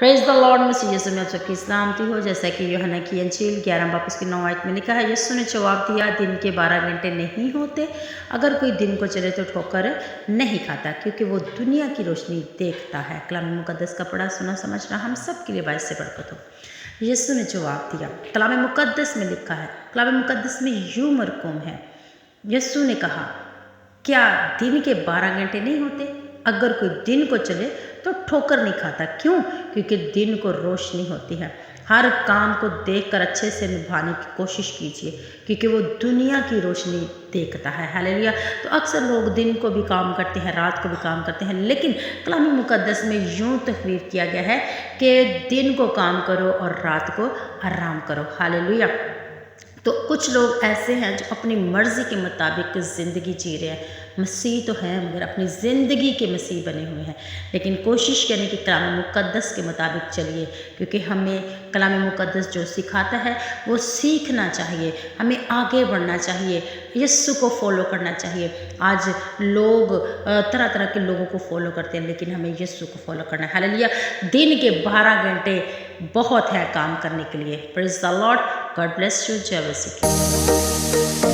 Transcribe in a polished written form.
Praise the Lord. मसीह यीशु में आप सबकी सलामती हो। जैसा कि यूहन्ना की अंजील 11 बाब उसकी 9 आयत में लिखा है, यीशु ने जवाब दिया, दिन के 12 घंटे नहीं होते, अगर कोई दिन को चले तो ठोकर नहीं खाता, क्योंकि वो दुनिया की रोशनी देखता है। कलाम मुकद्दस का पढ़ा सुना समझना हम सब के लिए बायस से बरकत हो। यीशु ने जवाब दिया, कलाम मुकद्दस में लिखा है, कलाम मुकद्दस में यूं मरकूम है, यीशु ने कहा, क्या दिन के 12 घंटे नहीं होते, अगर कोई दिन को चले तो ठोकर नहीं खाता। क्यों? क्योंकि दिन को रोशनी होती है। हर काम को देखकर अच्छे से निभाने की कोशिश कीजिए, क्योंकि वो दुनिया की रोशनी देखता है। हालेलुया। तो अक्सर लोग दिन को भी काम करते हैं, रात को भी काम करते हैं, लेकिन कलाम मुकद्दस में यूं तस्वीर किया गया है कि दिन को काम करो और रात को आराम करो। हालेलुया। तो कुछ लोग ऐसे हैं जो अपनी मर्ज़ी के मुताबिक ज़िंदगी जी रहे हैं। मसीह तो हैं मगर अपनी ज़िंदगी के मसीह बने हुए हैं। लेकिन कोशिश करें कि कलाम मुकद्दस के मुताबिक चलिए, क्योंकि हमें कलाम मुकद्दस जो सिखाता है वो सीखना चाहिए, हमें आगे बढ़ना चाहिए, यीशु को फॉलो करना चाहिए। आज लोग तरह तरह के लोगों को फॉलो करते हैं, लेकिन हमें यीशु को फॉलो करना है। हालेलुया। दिन के 12 घंटे बहुत है काम करने के लिए। Praise the Lord. God bless you. जय मसीह।